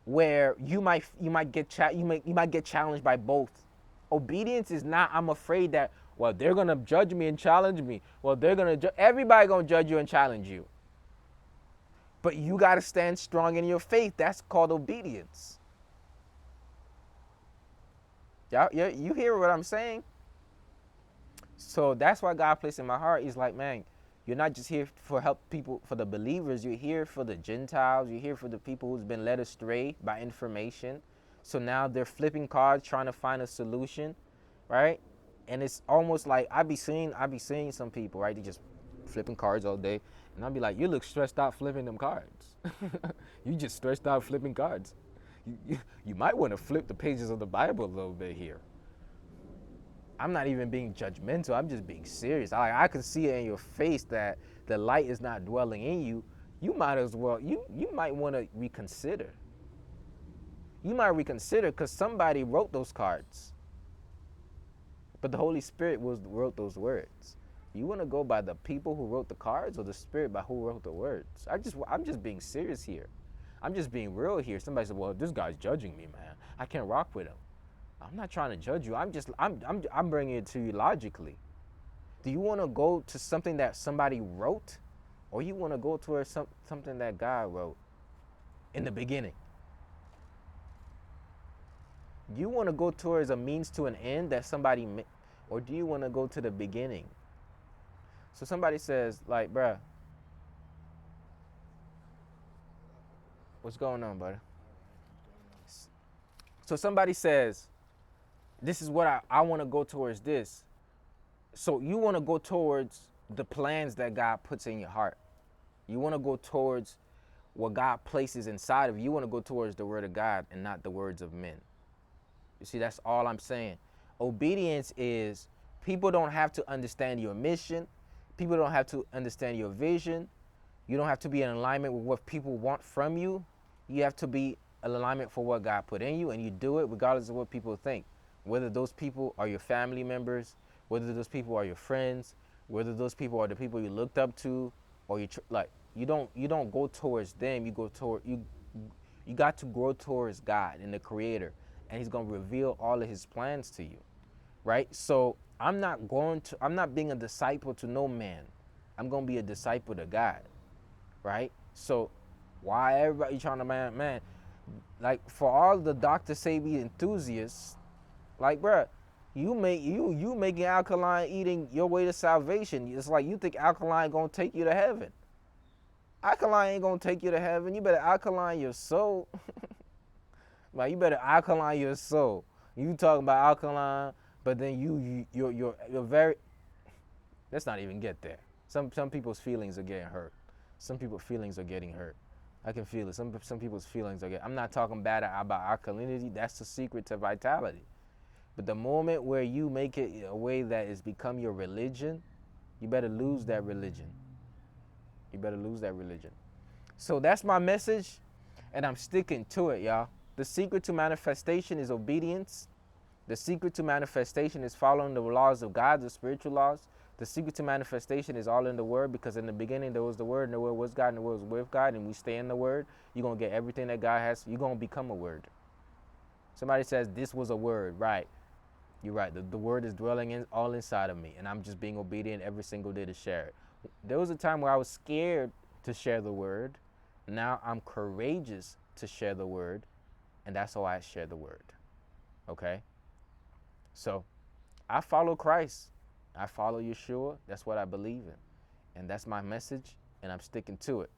where you might get challenged by both. Obedience is not, I'm afraid that, well, they're gonna judge me and challenge me. Well, everybody gonna judge you and challenge you. But you gotta stand strong in your faith. That's called obedience. Yeah, you hear what I'm saying? So that's why God placed in my heart. He's like, man, you're not just here for help people, for the believers. You're here for the Gentiles. You're here for the people who's been led astray by information. So now they're flipping cards, trying to find a solution, right? And it's almost like I be seeing some people, right? They just flipping cards all day, and I'll be like, you look stressed out flipping them cards. You just stressed out flipping cards. You might want to flip the pages of the Bible a little bit here. I'm not even being judgmental. I'm just being serious. I can see it in your face that the light is not dwelling in you. You might as well, you might want to reconsider. You might reconsider because somebody wrote those cards. But the Holy Spirit wrote those words. You want to go by the people who wrote the cards or the Spirit by who wrote the words? I'm just being serious here. I'm just being real here. Somebody said, well, this guy's judging me, man. I can't rock with him. I'm not trying to judge you. I'm bringing it to you logically. Do you want to go to something that somebody wrote, or you want to go towards something that God wrote in the beginning? Do you want to go towards a means to an end that somebody made, or do you want to go to the beginning? So somebody says, like, bruh, what's going on, buddy? So somebody says, this is what I want to go towards this. So you want to go towards the plans that God puts in your heart. You want to go towards what God places inside of you. You want to go towards the word of God and not the words of men. You see, that's all I'm saying. Obedience is, people don't have to understand your mission. People don't have to understand your vision. You don't have to be in alignment with what people want from you. You have to be in alignment for what God put in you, and you do it regardless of what people think. Whether those people are your family members, whether those people are your friends, whether those people are the people you looked up to, or you don't go towards them. You go toward you. You got to grow towards God and the Creator, and He's gonna reveal all of His plans to you, right? So I'm not being a disciple to no man. I'm gonna be a disciple to God, right? So why everybody trying to man, like, for all the Dr. Sebi enthusiasts, like, bruh, you making alkaline eating your way to salvation. It's like you think alkaline gonna take you to heaven. Alkaline ain't gonna take you to heaven. You better alkaline your soul. Like, you better alkaline your soul. You talking about alkaline, but then you're very. Let's not even get there. Some people's feelings are getting hurt. Some people's feelings are getting hurt. I can feel it. Some people's feelings are getting. I'm not talking bad about alkalinity. That's the secret to vitality. But the moment where you make it a way that it's become your religion, you better lose that religion. You better lose that religion. So that's my message, and I'm sticking to it, y'all. The secret to manifestation is obedience. The secret to manifestation is following the laws of God, the spiritual laws. The secret to manifestation is all in the Word, because in the beginning there was the Word, and the Word was God, and the Word was with God, and we stay in the Word. You're going to get everything that God has. You're going to become a Word. Somebody says, this was a word. Right. You're right. The Word is dwelling all inside of me, and I'm just being obedient every single day to share it. There was a time where I was scared to share the Word. Now I'm courageous to share the Word, and that's how I share the Word. Okay? So I follow Christ. I follow Yeshua. That's what I believe in. And that's my message, and I'm sticking to it.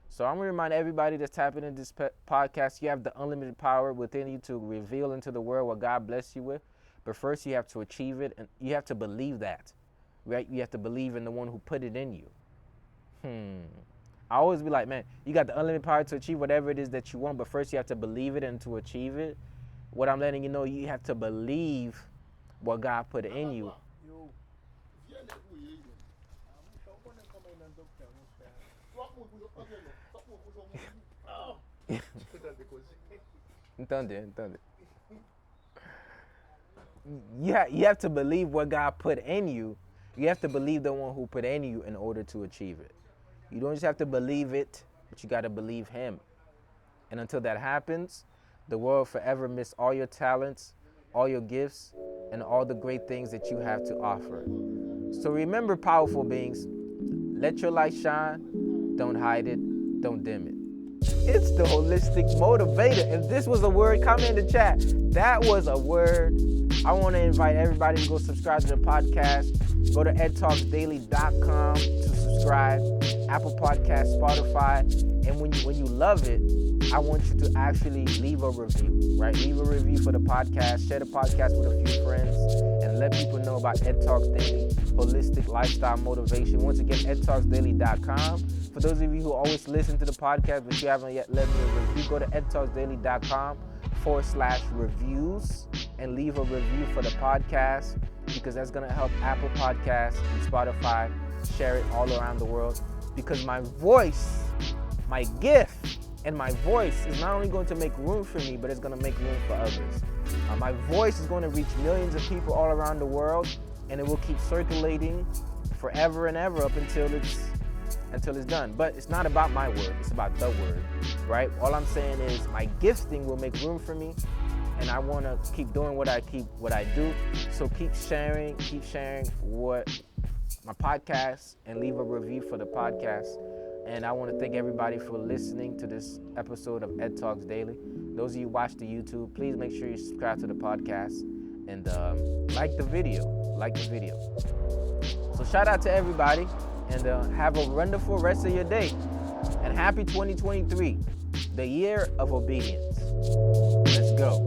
So I'm going to remind everybody that's tapping into this podcast, you have the unlimited power within you to reveal into the world what God blessed you with. But first you have to achieve it, and you have to believe that. Right? You have to believe in the one who put it in you. I always be like, man, you got the unlimited power to achieve whatever it is that you want, but first you have to believe it, and to achieve it, what I'm letting you know, you have to believe what God put in you. You have to believe what God put in you. You have to believe the one who put in you in order to achieve it. You don't just have to believe it, but you got to believe him. And until that happens, the world will forever miss all your talents, all your gifts, and all the great things that you have to offer. So remember, powerful beings, let your light shine. Don't hide it. Don't dim it. It's the Holistic Motivator. If this was a word, comment in the chat. That was a word. I want to invite everybody to go subscribe to the podcast. Go to edtalksdaily.com to subscribe. Apple Podcasts, Spotify. And when you love it, I want you to actually leave a review, right? Leave a review for the podcast. Share the podcast with a few friends, and let people know about Ed Talks Daily, holistic lifestyle motivation. Once again, edtalksdaily.com. For those of you who always listen to the podcast, but you haven't yet left me a review, go to edtalksdaily.com/reviews and leave a review for the podcast, because that's going to help Apple Podcasts and Spotify share it all around the world. Because my voice, my gift, and my voice is not only going to make room for me, but it's going to make room for others. My voice is going to reach millions of people all around the world, and it will keep circulating forever and ever up until it's done. But it's not about my word, it's about the word, right? All I'm saying is my gifting will make room for me, and I want to keep doing what I do. So keep sharing what my podcast, and leave a review for the podcast. And I want to thank everybody for listening to this episode of Ed Talks Daily. Those of you who watch the YouTube, please make sure you subscribe to the podcast, and like the video. So shout out to everybody, and have a wonderful rest of your day. And happy 2023, the year of obedience. Let's go.